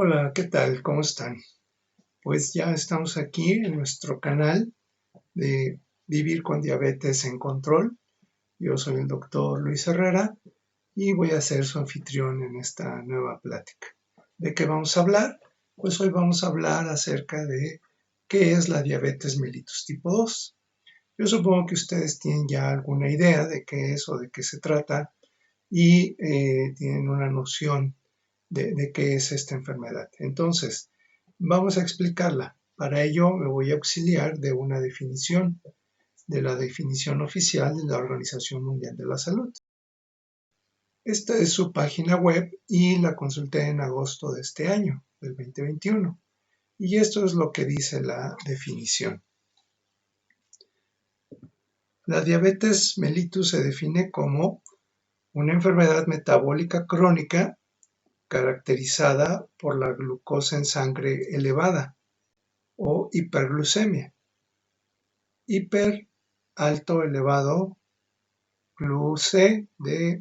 Hola, ¿qué tal? ¿Cómo están? Pues ya estamos aquí en nuestro canal de Vivir con Diabetes en Control. Yo soy el doctor Luis Herrera y voy a ser su anfitrión en esta nueva plática. ¿De qué vamos a hablar? Pues hoy vamos a hablar acerca de qué es la diabetes mellitus tipo 2. Yo supongo que ustedes tienen ya alguna idea de qué es o de qué se trata y tienen una noción de qué es esta enfermedad. Entonces, vamos a explicarla. Para ello me voy a auxiliar de una definición, de la definición oficial de la Organización Mundial de la Salud. Esta es su página web y la consulté en agosto de este año, del 2021. Y esto es lo que dice la definición. La diabetes mellitus se define como una enfermedad metabólica crónica caracterizada por la glucosa en sangre elevada o hiperglucemia. Hiper, alto, elevado, gluce de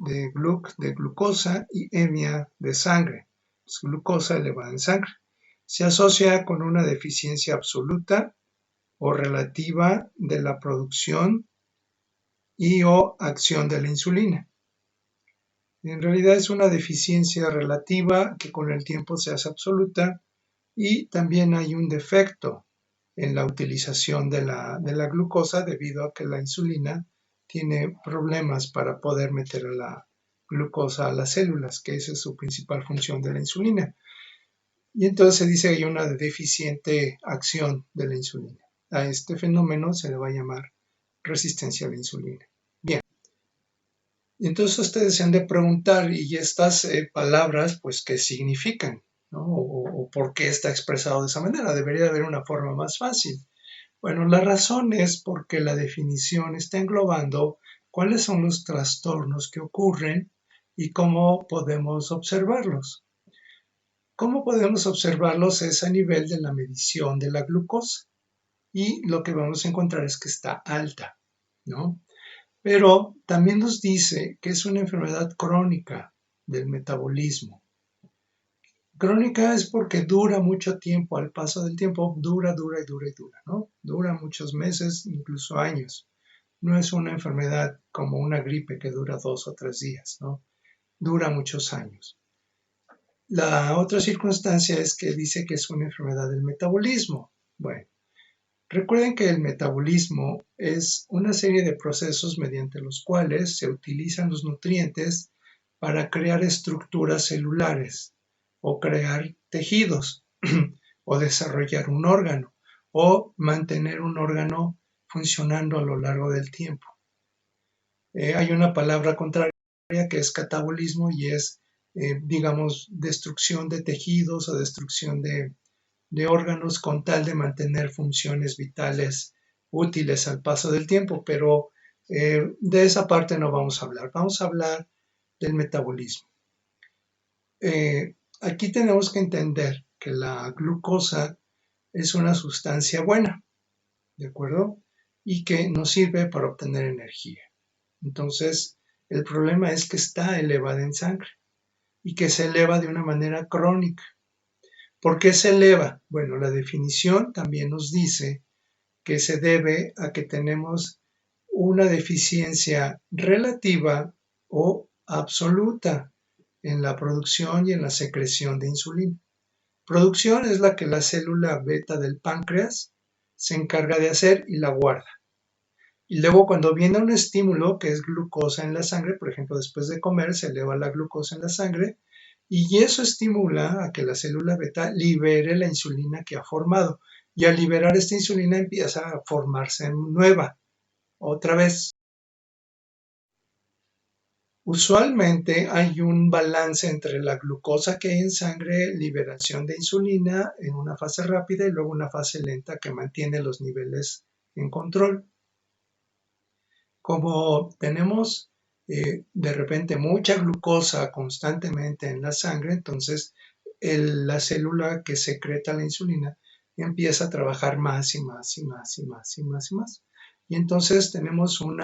glucosa y emia de sangre, es glucosa elevada en sangre. Se asocia con una deficiencia absoluta o relativa de la producción y o acción de la insulina. En realidad es una deficiencia relativa que con el tiempo se hace absoluta y también hay un defecto en la utilización de la glucosa debido a que la insulina tiene problemas para poder meter a la glucosa a las células, que esa es su principal función de la insulina. Y entonces se dice que hay una deficiente acción de la insulina. A este fenómeno se le va a llamar resistencia a la insulina. Bien. Y entonces ustedes se han de preguntar, ¿y estas palabras, pues, qué significan? ¿No? O por qué está expresado de esa manera. Debería haber una forma más fácil. Bueno, la razón es porque la definición está englobando cuáles son los trastornos que ocurren y cómo podemos observarlos. ¿Cómo podemos observarlos? Es a nivel de la medición de la glucosa. Y lo que vamos a encontrar es que está alta, ¿no? Pero también nos dice que es una enfermedad crónica del metabolismo. Crónica es porque dura mucho tiempo, al paso del tiempo dura, ¿no? Dura muchos meses, incluso años. No es una enfermedad como una gripe que dura 2 o 3 días, ¿no? Dura muchos años. La otra circunstancia es que dice que es una enfermedad del metabolismo. Bueno, recuerden que el metabolismo es una serie de procesos mediante los cuales se utilizan los nutrientes para crear estructuras celulares o crear tejidos o desarrollar un órgano o mantener un órgano funcionando a lo largo del tiempo. Hay una palabra contraria que es catabolismo y es, digamos, destrucción de tejidos o destrucción de órganos con tal de mantener funciones vitales útiles al paso del tiempo, pero de esa parte no vamos a hablar. Vamos a hablar del metabolismo. Aquí tenemos que entender que la glucosa es una sustancia buena, ¿de acuerdo? Y que nos sirve para obtener energía. Entonces, el problema es que está elevada en sangre y que se eleva de una manera crónica. ¿Por qué se eleva? Bueno, la definición también nos dice que se debe a que tenemos una deficiencia relativa o absoluta en la producción y en la secreción de insulina. Producción es la que la célula beta del páncreas se encarga de hacer y la guarda. Y luego cuando viene un estímulo que es glucosa en la sangre, por ejemplo, después de comer se eleva la glucosa en la sangre y eso estimula a que la célula beta libere la insulina que ha formado. Y al liberar esta insulina empieza a formarse nueva, otra vez. Usualmente hay un balance entre la glucosa que hay en sangre, liberación de insulina en una fase rápida y luego una fase lenta que mantiene los niveles en control. Como tenemos de repente mucha glucosa constantemente en la sangre, entonces la célula que secreta la insulina empieza a trabajar más y más y más y más y más y más. Y entonces tenemos un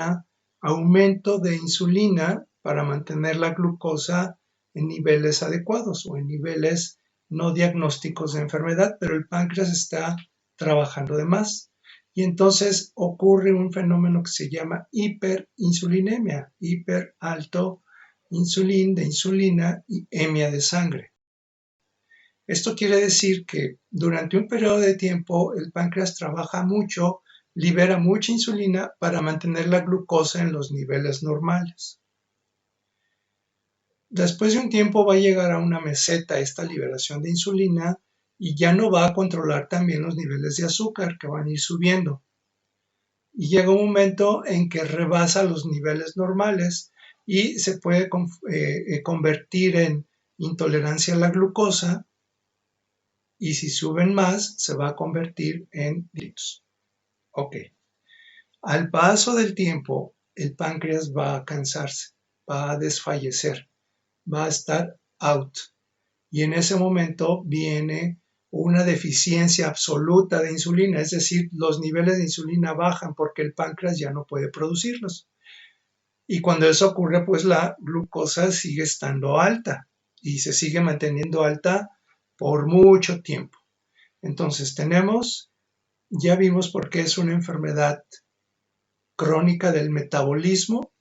aumento de insulina para mantener la glucosa en niveles adecuados o en niveles no diagnósticos de enfermedad, pero el páncreas está trabajando de más. Y entonces ocurre un fenómeno que se llama hiperinsulinemia, hiper alto de insulina y hemia de sangre. Esto quiere decir que durante un periodo de tiempo el páncreas trabaja mucho, libera mucha insulina para mantener la glucosa en los niveles normales. Después de un tiempo va a llegar a una meseta esta liberación de insulina y ya no va a controlar también los niveles de azúcar que van a ir subiendo. Y llega un momento en que rebasa los niveles normales y se puede convertir en intolerancia a la glucosa, y si suben más se va a convertir en diabetes. Ok. Al paso del tiempo el páncreas va a cansarse, va a desfallecer, va a estar out, y en ese momento viene una deficiencia absoluta de insulina, es decir, los niveles de insulina bajan porque el páncreas ya no puede producirlos. Y cuando eso ocurre, pues la glucosa sigue estando alta y se sigue manteniendo alta por mucho tiempo. Entonces ya vimos por qué es una enfermedad crónica del metabolismo,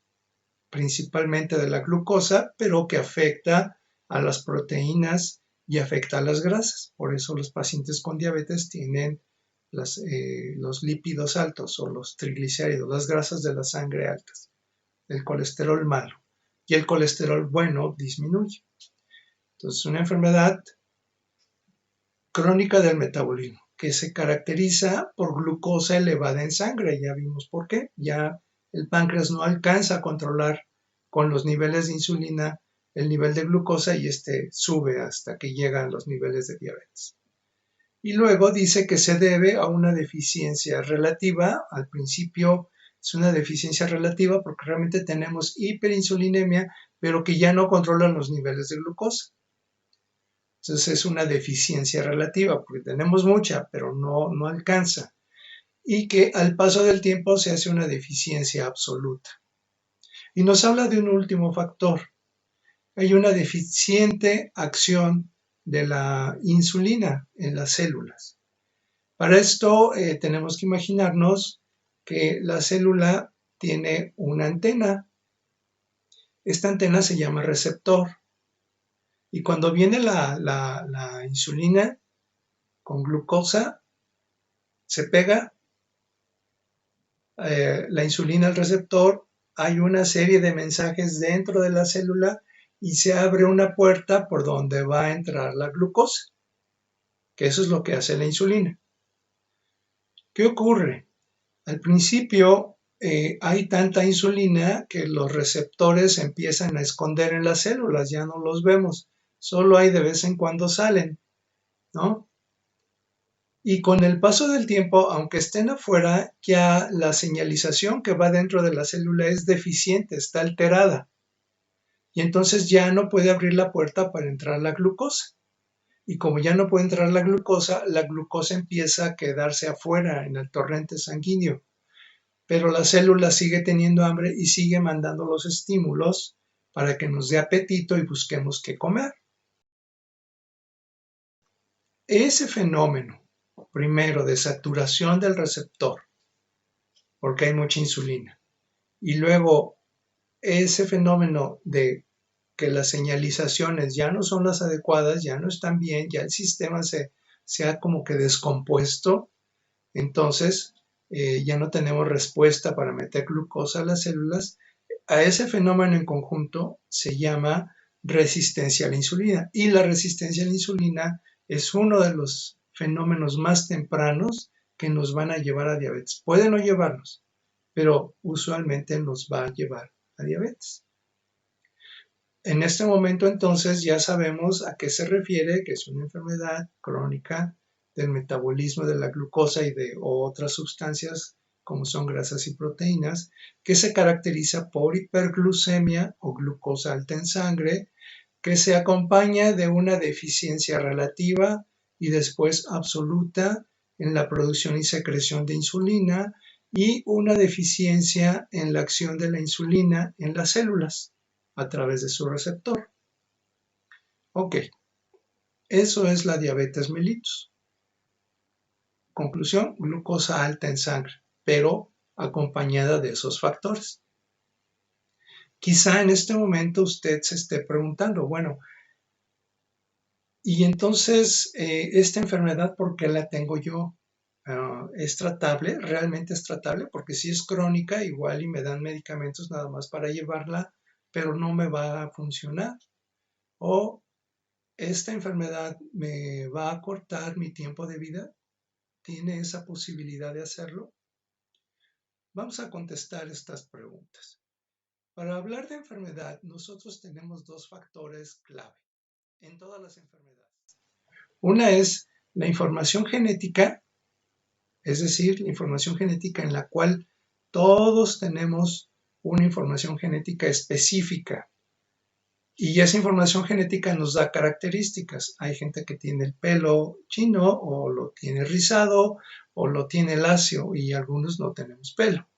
principalmente de la glucosa, pero que afecta a las proteínas y afecta a las grasas. Por eso los pacientes con diabetes tienen los lípidos altos o los triglicéridos, las grasas de la sangre altas, el colesterol malo, y el colesterol bueno disminuye. Entonces, una enfermedad crónica del metabolismo que se caracteriza por glucosa elevada en sangre. Ya vimos por qué. Ya el páncreas no alcanza a controlar con los niveles de insulina el nivel de glucosa y este sube hasta que llega a los niveles de diabetes. Y luego dice que se debe a una deficiencia relativa. Al principio es una deficiencia relativa porque realmente tenemos hiperinsulinemia, pero que ya no controlan los niveles de glucosa. Entonces es una deficiencia relativa porque tenemos mucha, pero no alcanza. Y que al paso del tiempo se hace una deficiencia absoluta. Y nos habla de un último factor. Hay una deficiente acción de la insulina en las células. Para esto tenemos que imaginarnos que la célula tiene una antena. Esta antena se llama receptor. Y cuando viene la insulina con glucosa, se pega la insulina al receptor, hay una serie de mensajes dentro de la célula y se abre una puerta por donde va a entrar la glucosa, que eso es lo que hace la insulina. ¿Qué ocurre? Al principio hay tanta insulina que los receptores empiezan a esconder en las células, ya no los vemos, solo hay de vez en cuando salen, ¿no? Y con el paso del tiempo, aunque estén afuera, ya la señalización que va dentro de la célula es deficiente, está alterada. Y entonces ya no puede abrir la puerta para entrar la glucosa. Y como ya no puede entrar la glucosa empieza a quedarse afuera en el torrente sanguíneo. Pero la célula sigue teniendo hambre y sigue mandando los estímulos para que nos dé apetito y busquemos qué comer. Ese fenómeno primero de saturación del receptor, porque hay mucha insulina, y luego ese fenómeno de que las señalizaciones ya no son las adecuadas, ya no están bien, ya el sistema se ha como que descompuesto, entonces ya no tenemos respuesta para meter glucosa a las células. A ese fenómeno en conjunto se llama resistencia a la insulina, y la resistencia a la insulina es uno de los fenómenos más tempranos que nos van a llevar a diabetes. Puede no llevarnos, pero usualmente nos va a llevar a diabetes. En este momento entonces ya sabemos a qué se refiere, que es una enfermedad crónica del metabolismo de la glucosa y de otras sustancias como son grasas y proteínas, que se caracteriza por hiperglucemia o glucosa alta en sangre, que se acompaña de una deficiencia relativa y después absoluta en la producción y secreción de insulina y una deficiencia en la acción de la insulina en las células a través de su receptor. Ok, Eso es la diabetes mellitus. Conclusión, glucosa alta en sangre, pero acompañada de esos factores. Quizá en este momento usted se esté preguntando, bueno, y entonces esta enfermedad, ¿por qué la tengo yo? ¿Es tratable? ¿Realmente es tratable? Porque si es crónica, igual y me dan medicamentos nada más para llevarla, pero no me va a funcionar. O esta enfermedad me va a cortar mi tiempo de vida. ¿Tiene esa posibilidad de hacerlo? Vamos a contestar estas preguntas. Para hablar de enfermedad, nosotros tenemos dos factores clave en todas las enfermedades. Una es la información genética, es decir, la información genética en la cual todos tenemos una información genética específica. Y esa información genética nos da características. Hay gente que tiene el pelo chino o lo tiene rizado o lo tiene lacio y algunos no tenemos pelo.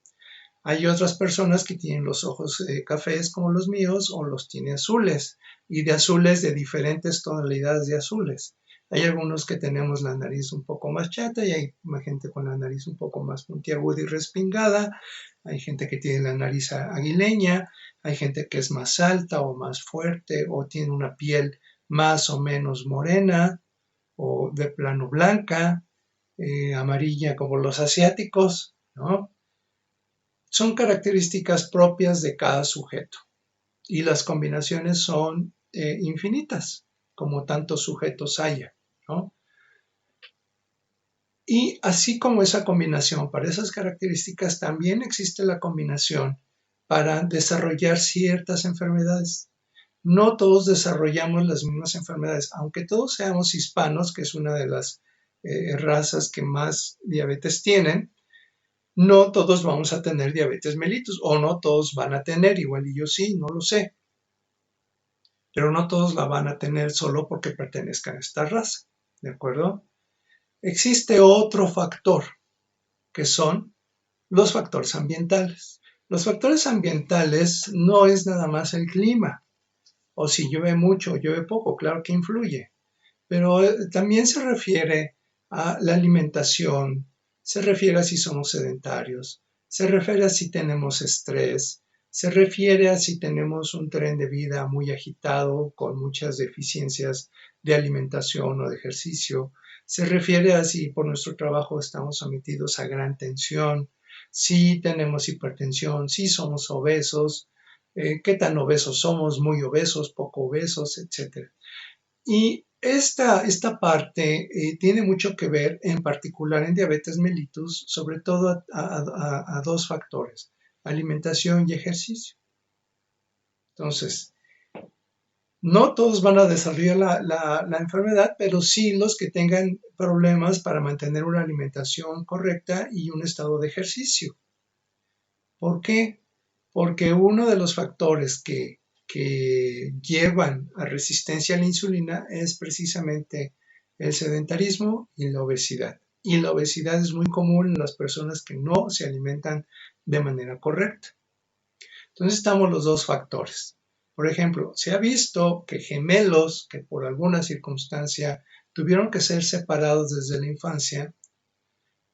Hay otras personas que tienen los ojos cafés como los míos o los tiene azules y de azules de diferentes tonalidades de azules. Hay algunos que tenemos la nariz un poco más chata y hay gente con la nariz un poco más puntiaguda y respingada. Hay gente que tiene la nariz aguileña. Hay gente que es más alta o más fuerte o tiene una piel más o menos morena o de plano blanca, amarilla como los asiáticos, ¿no? Son características propias de cada sujeto y las combinaciones son infinitas, como tantos sujetos haya, ¿no? Y así como esa combinación para esas características, también existe la combinación para desarrollar ciertas enfermedades. No todos desarrollamos las mismas enfermedades, aunque todos seamos hispanos, que es una de las razas que más diabetes tienen. No todos vamos a tener diabetes mellitus, o no todos van a tener, igual y yo sí, no lo sé. Pero no todos la van a tener solo porque pertenezcan a esta raza, ¿de acuerdo? Existe otro factor, que son los factores ambientales. Los factores ambientales no es nada más el clima, o si llueve mucho o llueve poco, claro que influye, pero también se refiere a la alimentación, se refiere a si somos sedentarios, se refiere a si tenemos estrés, se refiere a si tenemos un tren de vida muy agitado con muchas deficiencias de alimentación o de ejercicio, se refiere a si por nuestro trabajo estamos sometidos a gran tensión, si tenemos hipertensión, si somos obesos, qué tan obesos somos, muy obesos, poco obesos, etc. Y esta parte tiene mucho que ver, en particular en diabetes mellitus, sobre todo a dos factores, alimentación y ejercicio. Entonces, no todos van a desarrollar la enfermedad, pero sí los que tengan problemas para mantener una alimentación correcta y un estado de ejercicio. ¿Por qué? Porque uno de los factores que llevan a resistencia a la insulina es precisamente el sedentarismo y la obesidad. Y la obesidad es muy común en las personas que no se alimentan de manera correcta. Entonces estamos los dos factores. Por ejemplo, se ha visto que gemelos que por alguna circunstancia tuvieron que ser separados desde la infancia,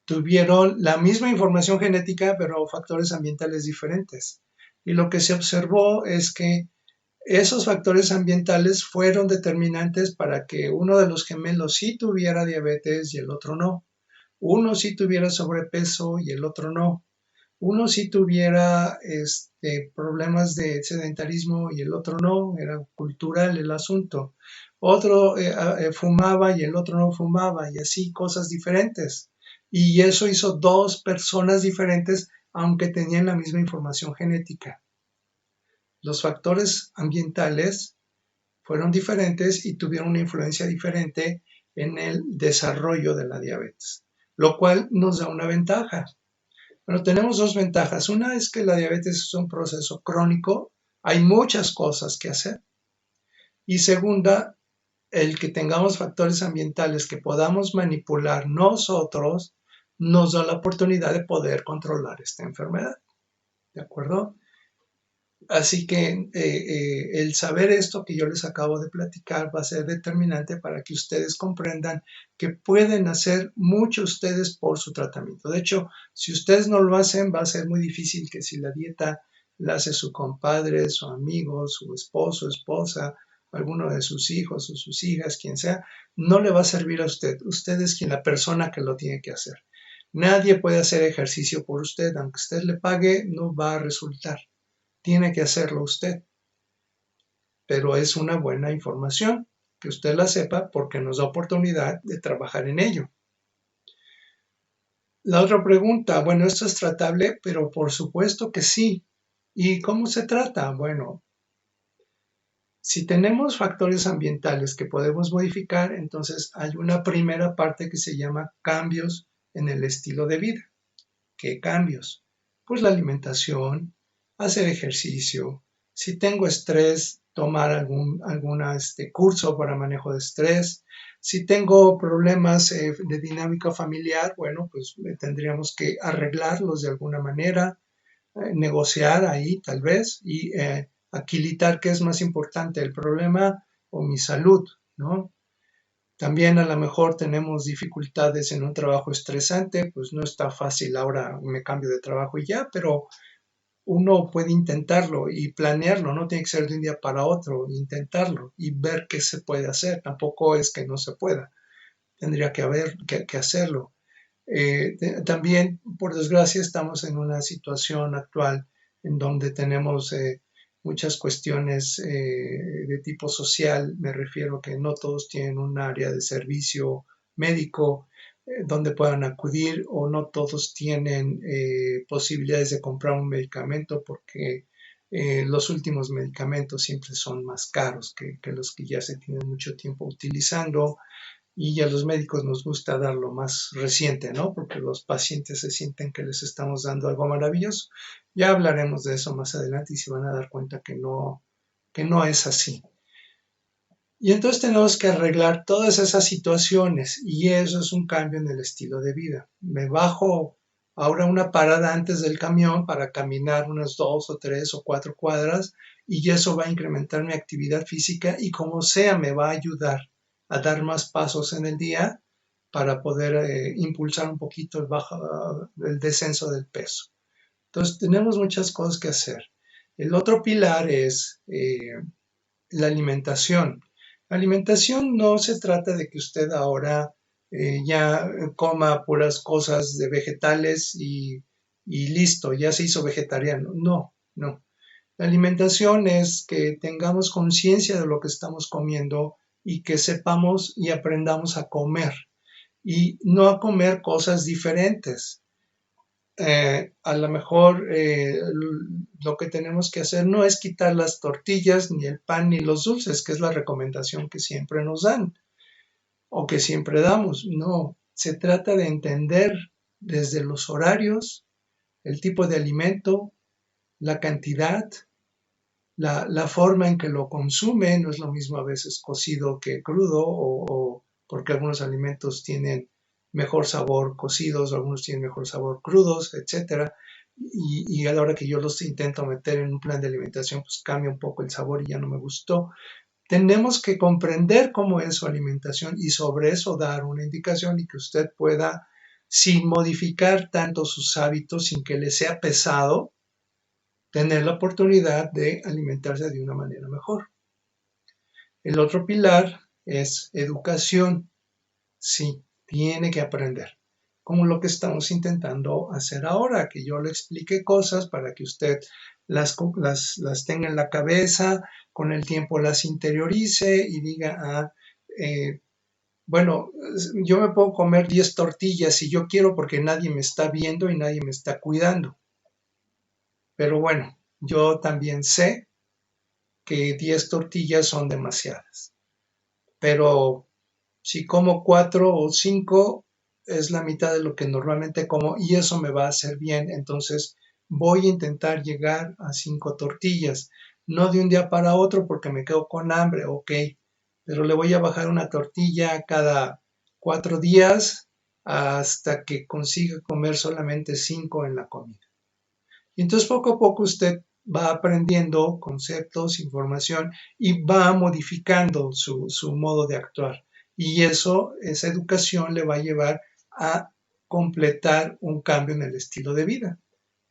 tuvieron la misma información genética, pero factores ambientales diferentes. Y lo que se observó es que esos factores ambientales fueron determinantes para que uno de los gemelos sí tuviera diabetes y el otro no. Uno sí tuviera sobrepeso y el otro no. Uno sí tuviera problemas de sedentarismo y el otro no. Era cultural el asunto. Otro fumaba y el otro no fumaba y así cosas diferentes. Y eso hizo dos personas diferentes aunque tenían la misma información genética. Los factores ambientales fueron diferentes y tuvieron una influencia diferente en el desarrollo de la diabetes, lo cual nos da una ventaja. Pero tenemos dos ventajas. Una es que la diabetes es un proceso crónico, hay muchas cosas que hacer. Y segunda, el que tengamos factores ambientales que podamos manipular nosotros nos da la oportunidad de poder controlar esta enfermedad. ¿De acuerdo? Así que el saber esto que yo les acabo de platicar va a ser determinante para que ustedes comprendan que pueden hacer mucho ustedes por su tratamiento. De hecho, si ustedes no lo hacen, va a ser muy difícil que si la dieta la hace su compadre, su amigo, su esposo, esposa, alguno de sus hijos o sus hijas, quien sea, no le va a servir a usted. Usted es quien la persona que lo tiene que hacer. Nadie puede hacer ejercicio por usted, aunque usted le pague, no va a resultar. Tiene que hacerlo usted, pero es una buena información que usted la sepa porque nos da oportunidad de trabajar en ello. La otra pregunta, bueno, ¿esto es tratable? Pero por supuesto que sí. ¿Y cómo se trata? Bueno, si tenemos factores ambientales que podemos modificar, entonces hay una primera parte que se llama cambios en el estilo de vida. ¿Qué cambios? Pues la alimentación, hacer ejercicio. Si tengo estrés, tomar algún curso para manejo de estrés. Si tengo problemas de dinámica familiar, bueno, pues tendríamos que arreglarlos de alguna manera, negociar ahí tal vez y aquilitar qué es más importante, el problema o mi salud, ¿no? También a lo mejor tenemos dificultades en un trabajo estresante, pues no está fácil ahora me cambio de trabajo y ya, pero uno puede intentarlo y planearlo, no tiene que ser de un día para otro, intentarlo y ver qué se puede hacer. Tampoco es que no se pueda, tendría que haber que hacerlo. También, por desgracia, estamos en una situación actual en donde tenemos muchas cuestiones de tipo social. Me refiero que no todos tienen un área de servicio médico donde puedan acudir o no todos tienen posibilidades de comprar un medicamento porque los últimos medicamentos siempre son más caros que los que ya se tienen mucho tiempo utilizando y a los médicos nos gusta dar lo más reciente, ¿no? Porque los pacientes se sienten que les estamos dando algo maravilloso. Ya hablaremos de eso más adelante y se van a dar cuenta que no es así. Y entonces tenemos que arreglar todas esas situaciones y eso es un cambio en el estilo de vida. Me bajo ahora una parada antes del camión para caminar unas 2 o 3 o 4 cuadras y eso va a incrementar mi actividad física y como sea me va a ayudar a dar más pasos en el día para poder impulsar un poquito el descenso del peso. Entonces tenemos muchas cosas que hacer. El otro pilar es la alimentación. La alimentación no se trata de que usted ahora ya coma puras cosas de vegetales y listo, ya se hizo vegetariano. No, no. La alimentación es que tengamos conciencia de lo que estamos comiendo y que sepamos y aprendamos a comer y no a comer cosas diferentes. A lo mejor lo que tenemos que hacer no es quitar las tortillas, ni el pan, ni los dulces, que es la recomendación que siempre nos dan o que siempre damos. No, se trata de entender desde los horarios, el tipo de alimento, la cantidad, la forma en que lo consume, no es lo mismo a veces cocido que crudo o porque algunos alimentos tienen mejor sabor cocidos, algunos tienen mejor sabor crudos, etcétera. Y a la hora que yo los intento meter en un plan de alimentación, pues cambia un poco el sabor y ya no me gustó. Tenemos que comprender cómo es su alimentación y sobre eso dar una indicación y que usted pueda, sin modificar tanto sus hábitos, sin que le sea pesado, tener la oportunidad de alimentarse de una manera mejor. El otro pilar es educación. Sí, tiene que aprender, como lo que estamos intentando hacer ahora, que yo le explique cosas para que usted las tenga en la cabeza, con el tiempo las interiorice y diga, bueno, yo me puedo comer 10 tortillas si yo quiero porque nadie me está viendo y nadie me está cuidando. Pero bueno, yo también sé que 10 tortillas son demasiadas, pero si como 4 o 5 es la mitad de lo que normalmente como y eso me va a hacer bien, entonces voy a intentar llegar a 5 tortillas, no de un día para otro porque me quedo con hambre, ok, pero le voy a bajar una tortilla cada 4 días hasta que consiga comer solamente 5 en la comida. Y entonces poco a poco usted va aprendiendo conceptos, información y va modificando su modo de actuar. Y esa educación le va a llevar a completar un cambio en el estilo de vida,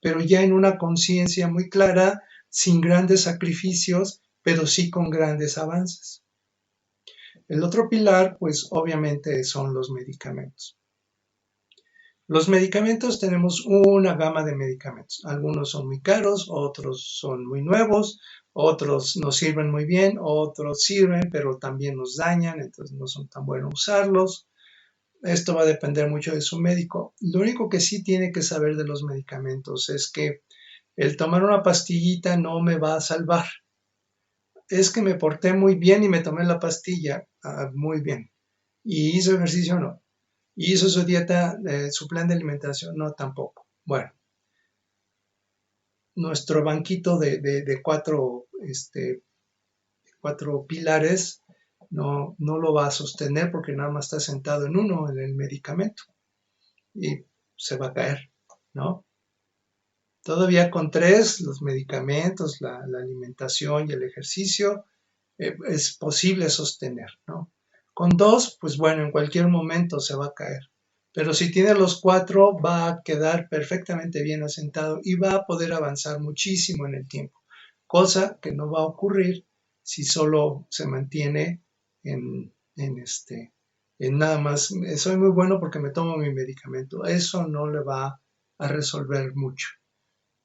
pero ya en una conciencia muy clara, sin grandes sacrificios, pero sí con grandes avances. El otro pilar, pues obviamente son los medicamentos. Los medicamentos, tenemos una gama de medicamentos. Algunos son muy caros, otros son muy nuevos, otros nos sirven muy bien, otros sirven, pero también nos dañan, entonces no son tan buenos usarlos. Esto va a depender mucho de su médico. Lo único que sí tiene que saber de los medicamentos es que el tomar una pastillita no me va a salvar. Es que me porté muy bien y me tomé la pastilla, muy bien. Y hizo ejercicio, no. Y hizo su dieta, su plan de alimentación, no, tampoco. Bueno, nuestro banquito de cuatro pilares no lo va a sostener porque nada más está sentado en uno, en el medicamento, y se va a caer, ¿no? Todavía con tres, los medicamentos, la alimentación y el ejercicio, es posible sostener, ¿no? Con dos, pues bueno, en cualquier momento se va a caer. Pero si tiene los cuatro, va a quedar perfectamente bien asentado y va a poder avanzar muchísimo en el tiempo, cosa que no va a ocurrir si solo se mantiene en nada más, soy muy bueno porque me tomo mi medicamento. Eso no le va a resolver mucho.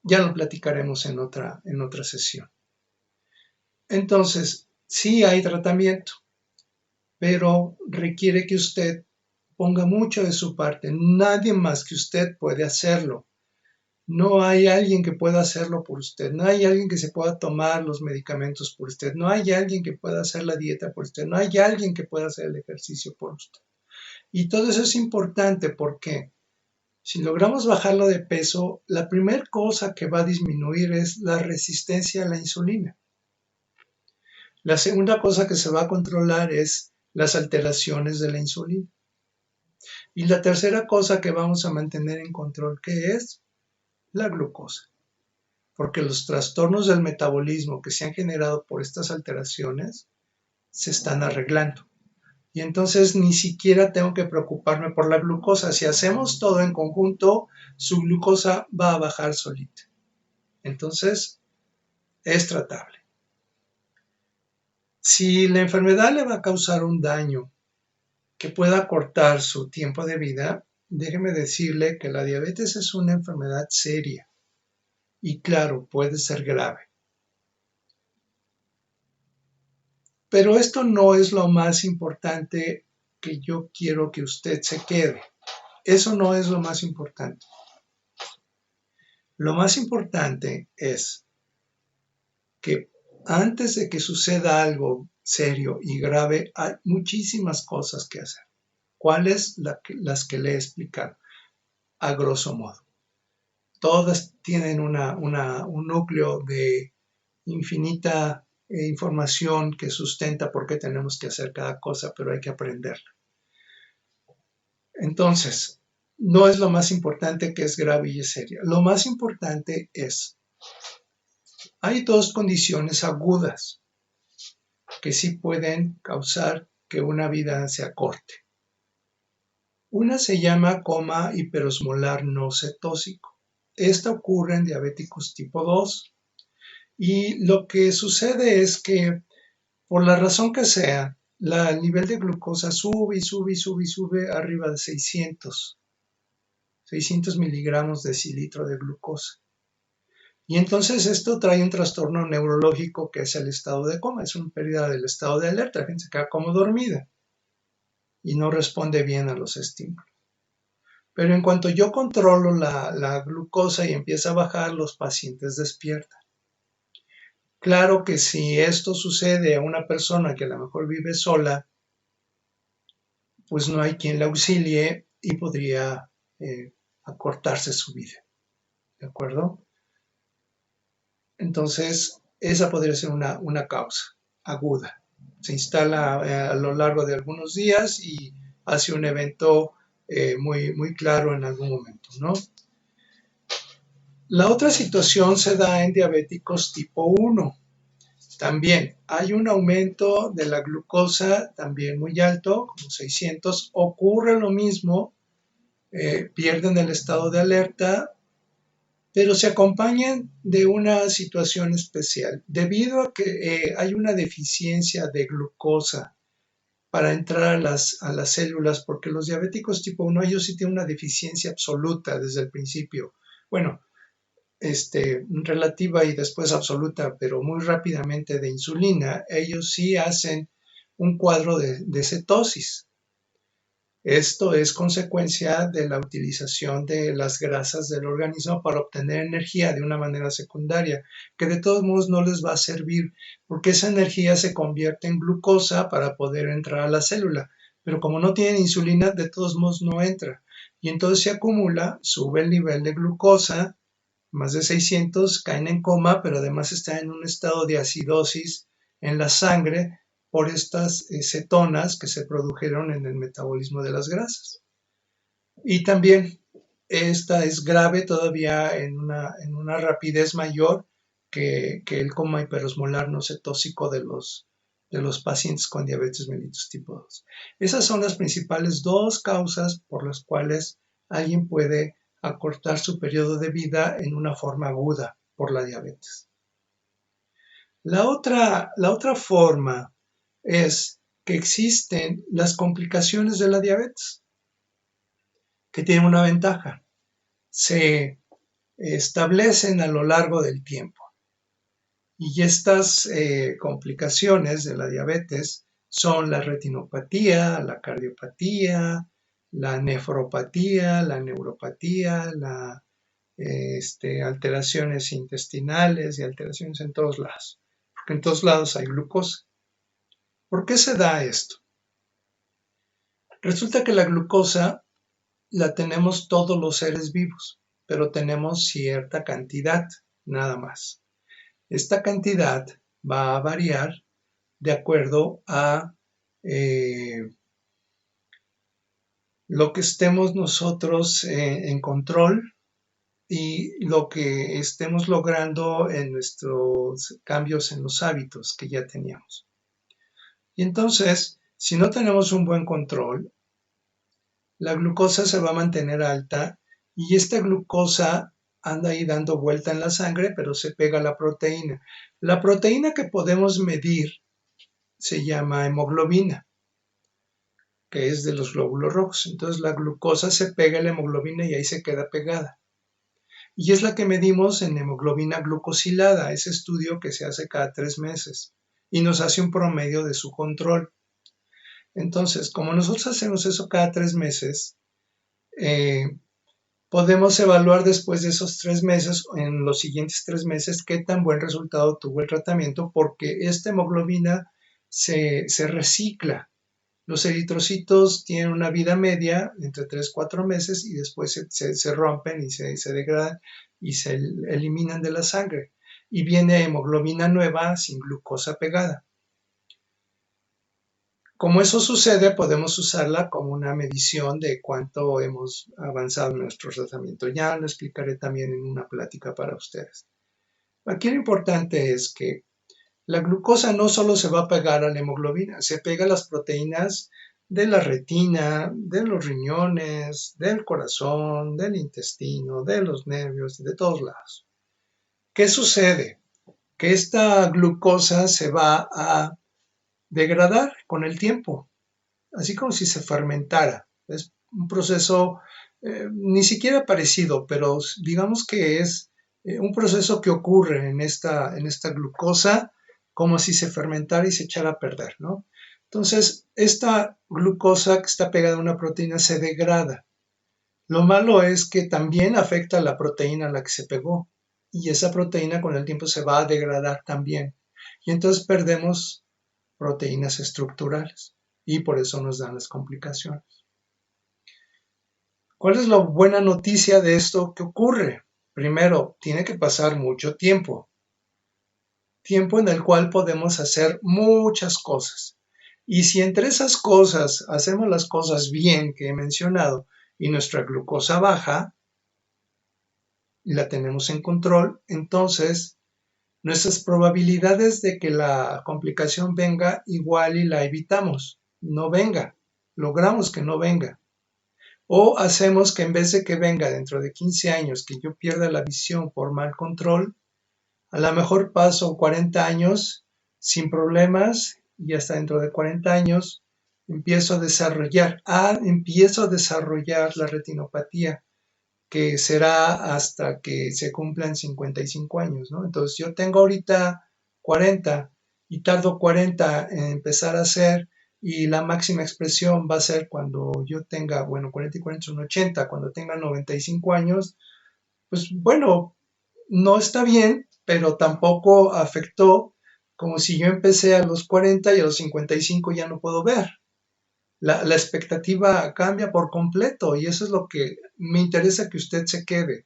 Ya lo platicaremos en otra sesión. Entonces, sí hay tratamiento, pero requiere que usted ponga mucho de su parte. Nadie más que usted puede hacerlo. No hay alguien que pueda hacerlo por usted. No hay alguien que se pueda tomar los medicamentos por usted. No hay alguien que pueda hacer la dieta por usted. No hay alguien que pueda hacer el ejercicio por usted. Y todo eso es importante porque si logramos bajarlo de peso, la primera cosa que va a disminuir es la resistencia a la insulina. La segunda cosa que se va a controlar es las alteraciones de la insulina. Y la tercera cosa que vamos a mantener en control, ¿qué es? La glucosa. Porque los trastornos del metabolismo que se han generado por estas alteraciones se están arreglando. Y entonces ni siquiera tengo que preocuparme por la glucosa. Si hacemos todo en conjunto, su glucosa va a bajar solita. Entonces, es tratable. Si la enfermedad le va a causar un daño que pueda cortar su tiempo de vida, déjeme decirle que la diabetes es una enfermedad seria y claro, puede ser grave. Pero esto no es lo más importante que yo quiero que usted se quede. Eso no es lo más importante. Lo más importante es que antes de que suceda algo serio y grave, hay muchísimas cosas que hacer. ¿Cuáles? Las que le he explicado, a grosso modo. Todas tienen un núcleo de infinita información que sustenta por qué tenemos que hacer cada cosa, pero hay que aprenderla. Entonces, no es lo más importante que es grave y es seria. Lo más importante es, hay dos condiciones agudas que sí pueden causar que una vida se acorte. Una se llama coma hiperosmolar no cetósico. Esta ocurre en diabéticos tipo 2 y lo que sucede es que por la razón que sea, el nivel de glucosa sube y sube y sube y sube arriba de 600 miligramos de decilitro de glucosa. Y entonces esto trae un trastorno neurológico que es el estado de coma, es una pérdida del estado de alerta, la gente se queda como dormida y no responde bien a los estímulos. Pero en cuanto yo controlo la glucosa y empieza a bajar, los pacientes despiertan. Claro que si esto sucede a una persona que a lo mejor vive sola, pues no hay quien la auxilie y podría acortarse su vida. ¿De acuerdo? Entonces, esa podría ser una causa aguda. Se instala a lo largo de algunos días y hace un evento muy, muy claro en algún momento, ¿no? La otra situación se da en diabéticos tipo 1. También hay un aumento de la glucosa también muy alto, como 600. Ocurre lo mismo, pierden el estado de alerta, pero se acompañan de una situación especial. Debido a que hay una deficiencia de glucosa para entrar a las células, porque los diabéticos tipo 1, ellos sí tienen una deficiencia absoluta desde el principio. Bueno, relativa y después absoluta, pero muy rápidamente de insulina, ellos sí hacen un cuadro de cetosis. Esto es consecuencia de la utilización de las grasas del organismo para obtener energía de una manera secundaria, que de todos modos no les va a servir, porque esa energía se convierte en glucosa para poder entrar a la célula, pero como no tienen insulina, de todos modos no entra. Y entonces se acumula, sube el nivel de glucosa, más de 600, caen en coma, pero además están en un estado de acidosis en la sangre por estas cetonas que se produjeron en el metabolismo de las grasas. Y también esta es grave todavía en una rapidez mayor que el coma hiperosmolar no cetóxico de los pacientes con diabetes mellitus tipo 2. Esas son las principales dos causas por las cuales alguien puede acortar su periodo de vida en una forma aguda por la diabetes. La otra forma es que existen las complicaciones de la diabetes, que tienen una ventaja. Se establecen a lo largo del tiempo. Y estas complicaciones de la diabetes son la retinopatía, la cardiopatía, la nefropatía, la neuropatía, alteraciones intestinales y alteraciones en todos lados, porque en todos lados hay glucosa. ¿Por qué se da esto? Resulta que la glucosa la tenemos todos los seres vivos, pero tenemos cierta cantidad, nada más. Esta cantidad va a variar de acuerdo a lo que estemos nosotros en control y lo que estemos logrando en nuestros cambios en los hábitos que ya teníamos. Y entonces, si no tenemos un buen control, la glucosa se va a mantener alta y esta glucosa anda ahí dando vuelta en la sangre, pero se pega a la proteína. La proteína que podemos medir se llama hemoglobina, que es de los glóbulos rojos. Entonces la glucosa se pega a la hemoglobina y ahí se queda pegada. Y es la que medimos en hemoglobina glucosilada, ese estudio que se hace cada 3 meses y nos hace un promedio de su control. Entonces, como nosotros hacemos eso cada 3 meses, podemos evaluar después de esos 3 meses, en los siguientes 3 meses, qué tan buen resultado tuvo el tratamiento, porque esta hemoglobina se recicla. Los eritrocitos tienen una vida media entre 3-4 meses y después se rompen y se degradan y se eliminan de la sangre. Y viene hemoglobina nueva sin glucosa pegada. Como eso sucede, podemos usarla como una medición de cuánto hemos avanzado en nuestro tratamiento. Ya lo explicaré también en una plática para ustedes. Aquí lo importante es que la glucosa no solo se va a pegar a la hemoglobina, se pega a las proteínas de la retina, de los riñones, del corazón, del intestino, de los nervios, de todos lados. ¿Qué sucede? Que esta glucosa se va a degradar con el tiempo, así como si se fermentara. Es un proceso ni siquiera parecido, pero digamos que es un proceso que ocurre en esta glucosa como si se fermentara y se echara a perder, ¿no? Entonces, esta glucosa que está pegada a una proteína se degrada. Lo malo es que también afecta a la proteína a la que se pegó y esa proteína con el tiempo se va a degradar también. Y entonces perdemos proteínas estructurales y por eso nos dan las complicaciones. ¿Cuál es la buena noticia de esto que ocurre? Primero, tiene que pasar mucho tiempo en el cual podemos hacer muchas cosas. Y si entre esas cosas hacemos las cosas bien que he mencionado y nuestra glucosa baja, y la tenemos en control, entonces nuestras probabilidades de que la complicación venga igual y la evitamos, no venga, logramos que no venga. O hacemos que en vez de que venga dentro de 15 años, que yo pierda la visión por mal control, a lo mejor paso 40 años sin problemas y hasta dentro de 40 años empiezo a desarrollar la retinopatía, que será hasta que se cumplan 55 años, ¿no? Entonces yo tengo ahorita 40 y tardo 40 en empezar a hacer, y la máxima expresión va a ser cuando yo tenga, bueno, 40 y 40 son 80, cuando tenga 95 años, pues bueno, no está bien, pero tampoco afectó como si yo empecé a los 40 y a los 55 ya no puedo ver. La expectativa cambia por completo y eso es lo que me interesa que usted se quede.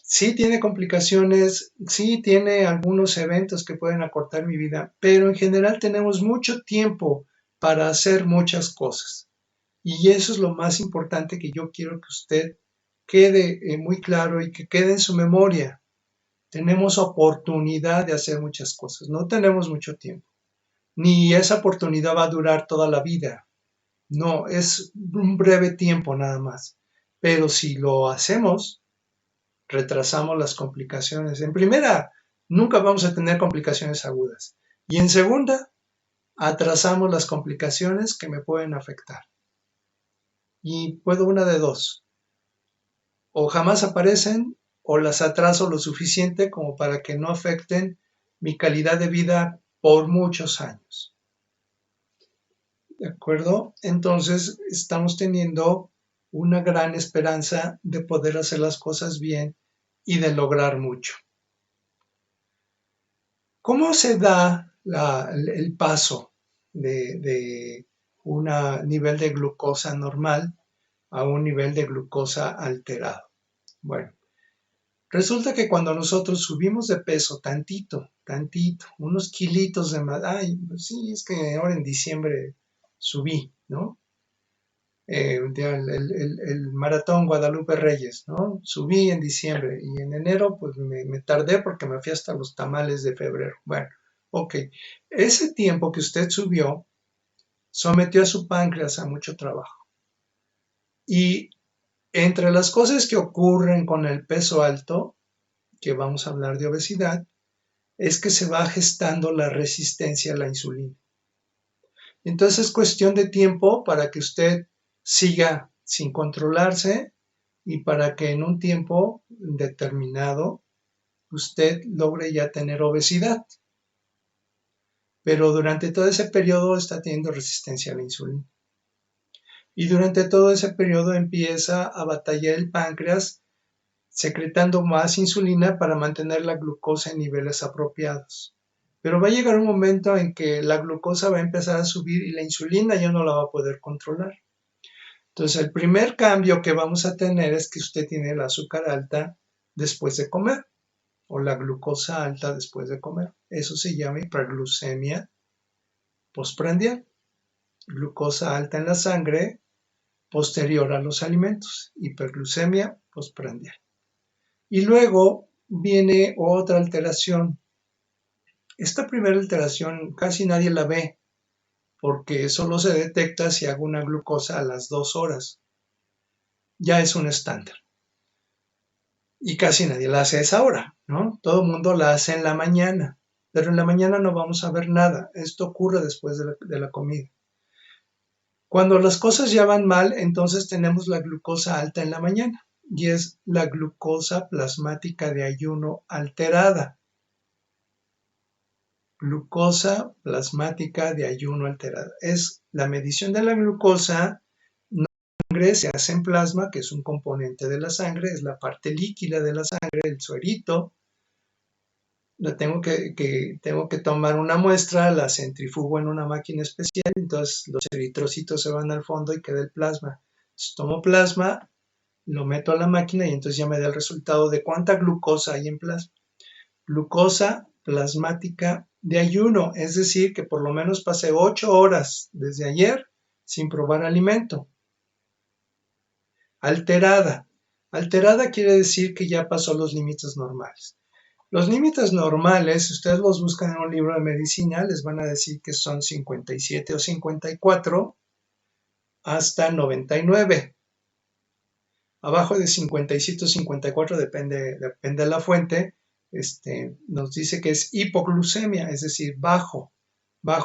Sí tiene complicaciones, sí tiene algunos eventos que pueden acortar mi vida, pero en general tenemos mucho tiempo para hacer muchas cosas. Y eso es lo más importante que yo quiero que usted quede muy claro y que quede en su memoria. Tenemos oportunidad de hacer muchas cosas, no tenemos mucho tiempo, ni esa oportunidad va a durar toda la vida. No, es un breve tiempo nada más. Pero si lo hacemos, retrasamos las complicaciones. En primera, nunca vamos a tener complicaciones agudas. Y en segunda, atrasamos las complicaciones que me pueden afectar. Y puedo una de dos. O jamás aparecen o las atraso lo suficiente como para que no afecten mi calidad de vida por muchos años. ¿De acuerdo? Entonces estamos teniendo una gran esperanza de poder hacer las cosas bien y de lograr mucho. ¿Cómo se da el paso de un nivel de glucosa normal a un nivel de glucosa alterado? Bueno, resulta que cuando nosotros subimos de peso tantito, unos kilitos de más, ay, pues sí, es que ahora en diciembre subí, ¿no? El maratón Guadalupe Reyes, ¿no? Subí en diciembre y en enero pues me tardé porque me fui hasta los tamales de febrero. Bueno, ok. Ese tiempo que usted subió sometió a su páncreas a mucho trabajo. Y entre las cosas que ocurren con el peso alto, que vamos a hablar de obesidad, es que se va gestando la resistencia a la insulina. Entonces es cuestión de tiempo para que usted siga sin controlarse y para que en un tiempo determinado usted logre ya tener obesidad. Pero durante todo ese periodo está teniendo resistencia a la insulina. Y durante todo ese periodo empieza a batallar el páncreas secretando más insulina para mantener la glucosa en niveles apropiados. Pero va a llegar un momento en que la glucosa va a empezar a subir y la insulina ya no la va a poder controlar. Entonces, el primer cambio que vamos a tener es que usted tiene el azúcar alta después de comer o la glucosa alta después de comer. Eso se llama hiperglucemia postprandial. Glucosa alta en la sangre posterior a los alimentos. Hiperglucemia postprandial. Y luego viene otra alteración. Esta primera alteración casi nadie la ve porque solo se detecta si hago una glucosa a las 2 horas. Ya es un estándar. Y casi nadie la hace a esa hora, ¿no? Todo el mundo la hace en la mañana, pero en la mañana no vamos a ver nada. Esto ocurre después de la comida. Cuando las cosas ya van mal, entonces tenemos la glucosa alta en la mañana y es la glucosa plasmática de ayuno alterada. Glucosa plasmática de ayuno alterada. Es la medición de la glucosa. Sangre se hace en plasma, que es un componente de la sangre, es la parte líquida de la sangre, el suerito. Tengo que tomar una muestra, la centrifugo en una máquina especial, entonces los eritrocitos se van al fondo y queda el plasma. Entonces tomo plasma, lo meto a la máquina y entonces ya me da el resultado de cuánta glucosa hay en plasma. Glucosa plasmática de ayuno, es decir, que por lo menos pasé 8 horas desde ayer sin probar alimento. Alterada, Alterada quiere decir que ya pasó los límites normales. Los límites normales, si ustedes los buscan en un libro de medicina, les van a decir que son 57 o 54 hasta 99. Abajo de 57 o 54, depende de la fuente, nos dice que es hipoglucemia, es decir, bajo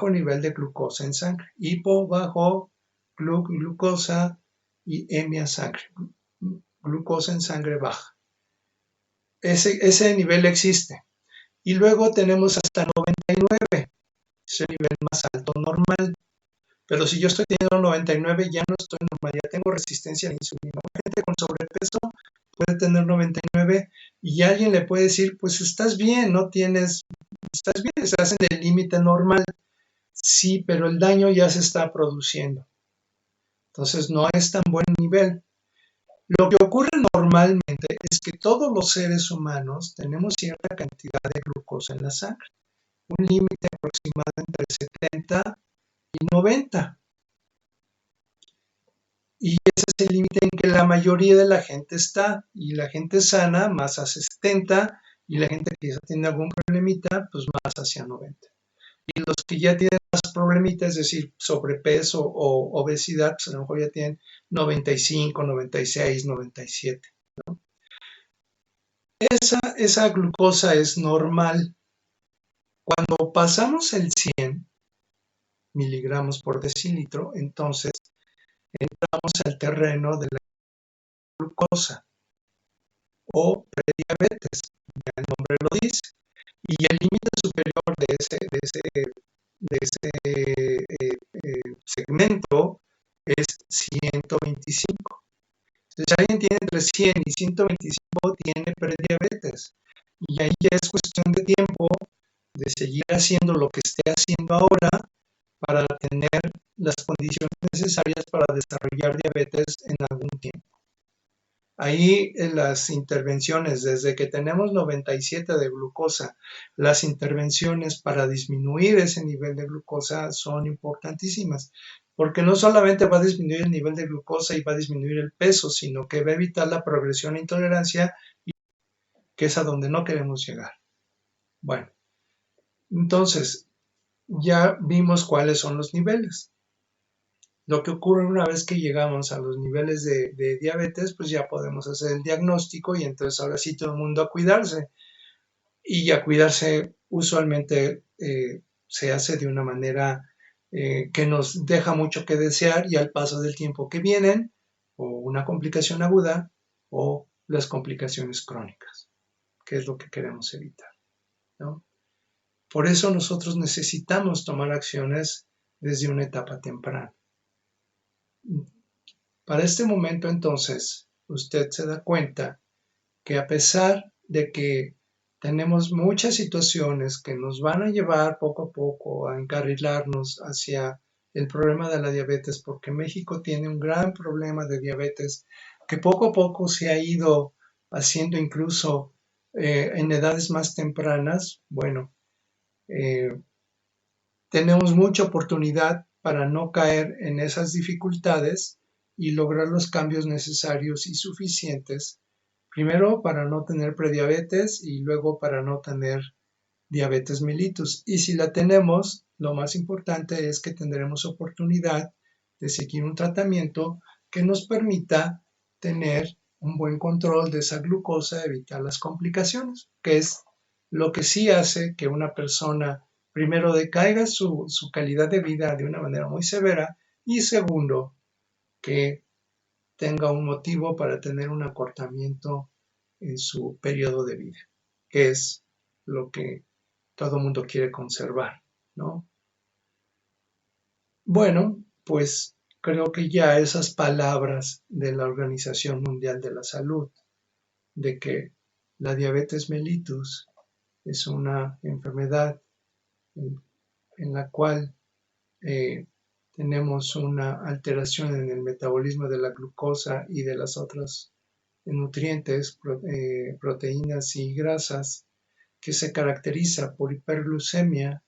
nivel de glucosa en sangre. Hipo, bajo, glucosa, y emia, sangre. Glucosa en sangre baja. Ese nivel existe. Y luego tenemos hasta 99, es el nivel más alto normal. Pero si yo estoy teniendo 99, ya no estoy normal, ya tengo resistencia a la insulina. La gente con sobrepeso puede tener 99 y alguien le puede decir, pues estás bien, estás bien, estás en el límite normal. Sí, pero el daño ya se está produciendo. Entonces no es tan buen nivel. Lo que ocurre normalmente es que todos los seres humanos tenemos cierta cantidad de glucosa en la sangre, un límite aproximado entre 70 y 90. Y ese es el límite en que la mayoría de la gente está. Y la gente sana más hacia 70 y la gente que ya tiene algún problemita, pues más hacia 90. Y los que ya tienen más problemitas, es decir, sobrepeso o obesidad, pues a lo mejor ya tienen 95, 96, 97. Esa glucosa es normal. Cuando pasamos el 100 miligramos por decilitro, entonces entramos al terreno de la glucosa o prediabetes, ya el nombre lo dice. Y el límite superior de ese segmento es 125. Entonces, si alguien tiene entre 100 y 125, tiene prediabetes. Y ahí ya es cuestión de tiempo de seguir haciendo lo que esté haciendo ahora para tener las condiciones necesarias para desarrollar diabetes en algún tiempo. Ahí en las intervenciones, desde que tenemos 97 de glucosa, las intervenciones para disminuir ese nivel de glucosa son importantísimas, porque no solamente va a disminuir el nivel de glucosa y va a disminuir el peso, sino que va a evitar la progresión e intolerancia, que es a donde no queremos llegar. Bueno, entonces ya vimos cuáles son los niveles. Lo que ocurre una vez que llegamos a los niveles de diabetes, pues ya podemos hacer el diagnóstico y entonces ahora sí todo el mundo a cuidarse. Y a cuidarse usualmente se hace de una manera que nos deja mucho que desear y al paso del tiempo que vienen, o una complicación aguda o las complicaciones crónicas, que es lo que queremos evitar, ¿no? Por eso nosotros necesitamos tomar acciones desde una etapa temprana. Para este momento, entonces, usted se da cuenta que a pesar de que tenemos muchas situaciones que nos van a llevar poco a poco a encarrilarnos hacia el problema de la diabetes, porque México tiene un gran problema de diabetes que poco a poco se ha ido haciendo incluso en edades más tempranas. Bueno, tenemos mucha oportunidad para no caer en esas dificultades y lograr los cambios necesarios y suficientes, primero para no tener prediabetes y luego para no tener diabetes mellitus. Y si la tenemos, lo más importante es que tendremos oportunidad de seguir un tratamiento que nos permita tener un buen control de esa glucosa, evitar las complicaciones, que es lo que sí hace que una persona primero decaiga su calidad de vida de una manera muy severa y segundo, que tenga un motivo para tener un acortamiento en su periodo de vida, que es lo que todo mundo quiere conservar, ¿no? Bueno, pues creo que ya esas palabras de la Organización Mundial de la Salud, de que la diabetes mellitus es una enfermedad en la cual tenemos una alteración en el metabolismo de la glucosa y de las otras nutrientes, proteínas y grasas, que se caracteriza por hiperglucemia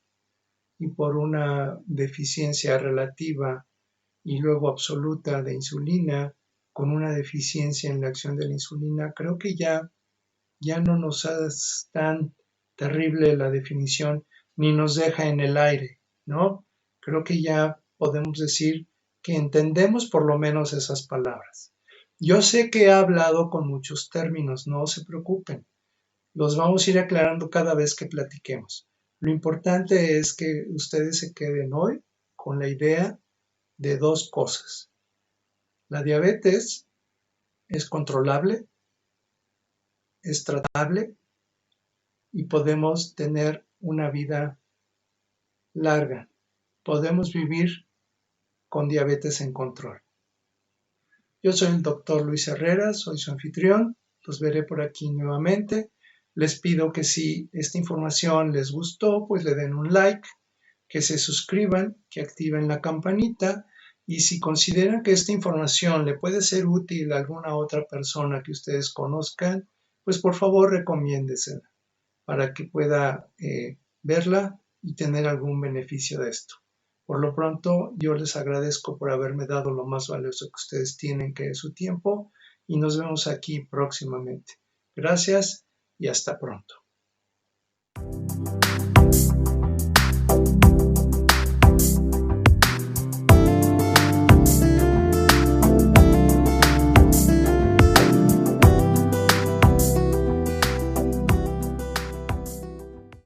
y por una deficiencia relativa y luego absoluta de insulina con una deficiencia en la acción de la insulina, creo que ya no nos es tan terrible la definición ni nos deja en el aire, ¿no? Creo que ya podemos decir que entendemos por lo menos esas palabras. Yo sé que he hablado con muchos términos, no se preocupen, los vamos a ir aclarando cada vez que platiquemos. Lo importante es que ustedes se queden hoy con la idea de dos cosas. La diabetes es controlable, es tratable y podemos tener una vida larga. Podemos vivir con diabetes en control. Yo soy el doctor Luis Herrera, soy su anfitrión. Los veré por aquí nuevamente. Les pido que si esta información les gustó, pues le den un like, que se suscriban, que activen la campanita y si consideran que esta información le puede ser útil a alguna otra persona que ustedes conozcan, pues por favor recomiéndesela para que pueda verla y tener algún beneficio de esto. Por lo pronto, yo les agradezco por haberme dado lo más valioso que ustedes tienen, que es su tiempo, y nos vemos aquí próximamente. Gracias y hasta pronto.